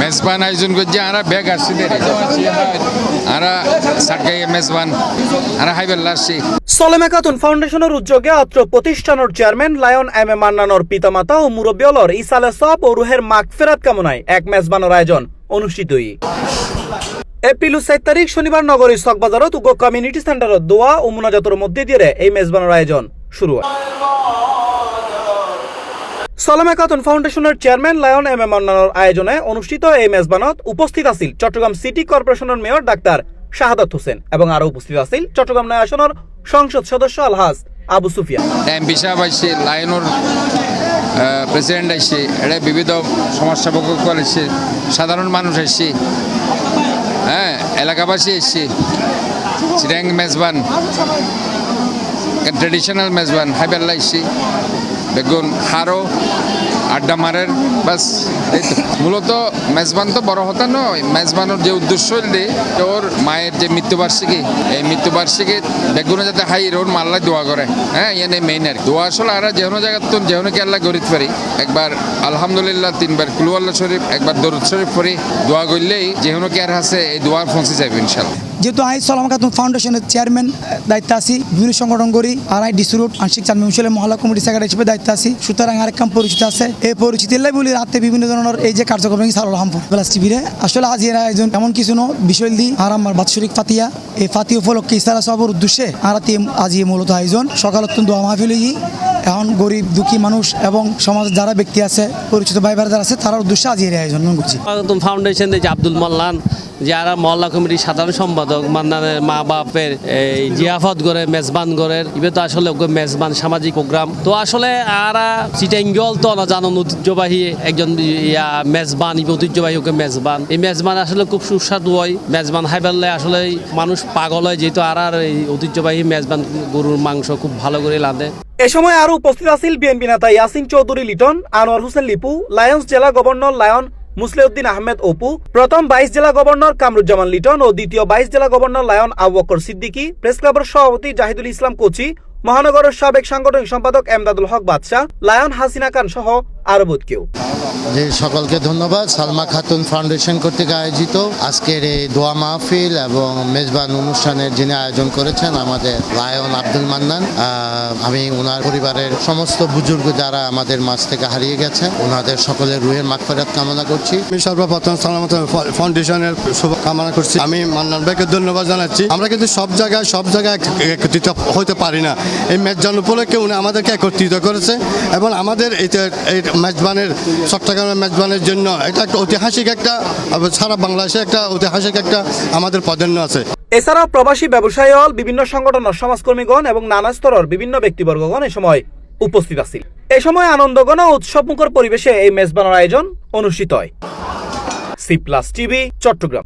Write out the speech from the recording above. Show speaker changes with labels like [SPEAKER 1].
[SPEAKER 1] মেজবান আয়োজন করছে আরা ব্যাগ আসছি আরা সাটকাই মেজবান আরা হাইবেল্লা আসছি।
[SPEAKER 2] সলেমা খাতুন ফাউন্ডেশনের উদ্যোগে অত্র প্রতিষ্ঠানের চেয়ারম্যান লায়ন এম এ মান্নানোর পিতামাতা ও মুরব্বিয়লর ইসালে সব ও রুহের মাগফিরাত কামনায় এক মেজবানের আয়োজন অনুষ্ঠিত। এপ্রিল 7 তারিখ শনিবার নগরীর চকবাজারত উগ কমিউনিটি সেন্টারত দোয়া ও মুনাজাতের মধ্যে দিয়ে এই মেজবানের আয়োজন শুরু হয়। সলেমা খাতুন ফাউন্ডেশনের চেয়ারম্যান লায়ন এম এ মান্নানোর আয়োজনে অনুষ্ঠিত এই মেজবানত উপস্থিত আছিল চট্টগ্রাম সিটি কর্পোরেশনের মেয়র ডাক্তার শাহাদাত হোসেন এবং আরো উপস্থিত আছিল চট্টগ্রাম নয় আসনের সংসদ সদস্য আলহাজ আবু সুফিয়ান,
[SPEAKER 1] এমপি সাহেব আসছে, লায়নের প্রেসিডেন্ট আসছে, এটা বিবিধ সমাজসেবক আসছে, সাধারণ মানুষ আসছে, হ্যাঁ এলাকাবাসী এসছে, চিরাং মেজবান ট্রেডিশনাল মেজবান হাইবেল্লা এসছি, বেগুন হারো আড্ডা মারের বাস এই তো। মূলত মেজবান তো বড় হতা নয়, মেজবানের যে উদ্দেশ্য হইলে ওর মায়ের যে মৃত্যুবার্ষিকী, এই মৃত্যুবার্ষিকী বেগুনে যাতে হাই ওর মাল্লাই দোয়া করে, হ্যাঁ ইয়ানে মেইন আর দোয়া আসলে আর যেহনো জায়গার তো যেহনো কি আল্লাহ গরিত পারি একবার আলহামদুলিল্লাহ 3 বার কুলু আল্লাহ শরীফ একবার দরুদ শরীফ পড়ি দোয়া করলেই যেহনো কি আর আছে এই দোয়ার পৌঁছে যাবে ইনশাল্লাহ।
[SPEAKER 3] যেহেতু আই সলেমা খাতুন ফাউন্ডেশনের চেয়ারম্যান দায়িত্ব আছি, বিভিন্ন সংগঠন করি আর আই ডিসি রোড আংশিক চেয়ারম্যান হিসেবে মহল্লা কমিটি সেক্রেটারি হিসেবে দায়িত্ব আছি। সুতরাং আরেক কাম পরিচিত আছে, এই পরিচিতি বলি রাতে বিভিন্ন ধরনের এই যে কার্যক্রম সারল হামপুর প্লাস টিভিরে আসলে আজ এর আয়োজন এমন কিছু বিষয় দি আর আমার বাৎসরিক ফাতিয়া এই ফাতিয়া উপলক্ষে ইসারা সবর উদ্দেশ্যে আর আজ মূলত আয়োজন সকাল দোয়া মাহফিল এখন গরিব দুঃখী মানুষ এবং সমাজ যারা ব্যক্তি আছে পরিচিত ভাই যারা আছে তার উদ্দেশ্যে আজ এর আয়োজন করছি।
[SPEAKER 4] ফাউন্ডেশন যে আব্দুল মাল্লান যারা মহল্লা কমিটির সাধারণ সম্পাদক মান্নানের মা বাপের এই জিয়াফত করে মেজবান গড়ের ইবে তো আসলে মেজবান সামাজিক প্রোগ্রাম তো আসলে আরা চিটাঙ্গল তো না জানুন ঐতিহ্যবাহী একজন মেজবান ঐতিহ্যবাহী ওকে মেজবান এই মেজবান আসলে খুব সুস্বাদু হয়। মেজবান হাইবেললে আসলে মানুষ পাগল হয় যেহেতু আর এই ঐতিহ্যবাহী মেজবান গরুর মাংস খুব ভালো করে রাঁধে।
[SPEAKER 2] এ সময় আরো উপস্থিত আছিল বিএনপি নেতা ইয়াসিন চৌধুরী লিটন, আনোয়ার হোসেন লিপু, লায়ন্স জেলা গভর্নর লায়ন মুসলিউদ্দিন আহমেদ অপু, প্রথম 22 জেলা গভর্নর কামরুজ্জামান লিটন ও দ্বিতীয় 22 জেলা governor Lion Abu Bakr Siddique, press ক্লাবের সভাপতি জাহিদুল ইসলাম কোচি, মহানগরের সাবেক সাংগঠনিক সম্পাদক এমদাদুল হক বাদশাহ, লায়ন হাসিনা খান সহ আরো বহুত কেউ।
[SPEAKER 5] যে সকলকে ধন্যবাদ। সালমা খাতুন ফাউন্ডেশন কর্তৃক আয়োজিত আজকের এই দোয়া মাহফিল এবং মেজবান অনুষ্ঠানের যিনি আয়োজন করেছেন আমাদের লায়ন আব্দুল মান্নান, আমি ওনার পরিবারের সমস্ত বুজুর্গ যারা আমাদের মাঝ থেকে হারিয়ে গেছে ওনাদের সকলের রুহের মাগফিরাত কামনা করছি।
[SPEAKER 6] আমি সর্বপ্রথম সালমা ফাউন্ডেশনের শুভ কামনা করছি। আমি মান্নান ভাইকে ধন্যবাদ জানাচ্ছি। আমরা কিন্তু সব জায়গায় একত্রিত হতে পারি না, এই মেজবান উপলক্ষে উনি আমাদেরকে একত্রিত করেছে এবং আমাদের এই মেজবানের চট্টগ্রামের মেজবানের জন্য এটা একটা ঐতিহাসিক একটা সারা বাংলাদেশে একটা ঐতিহাসিক একটা আমাদের প্রাধান্য আছে।
[SPEAKER 2] এছাড়াও প্রবাসী ব্যবসায়ী হল বিভিন্ন সংগঠনের সমাজকর্মীগণ এবং নানা স্তরের বিভিন্ন ব্যক্তিবর্গগণ এ সময় উপস্থিত আছিল। এ সময় আনন্দগণ ও উৎসবমুখর পরিবেশে এই মেজবানের আয়োজন অনুষ্ঠিত হয়। C plus TV, Chittagong.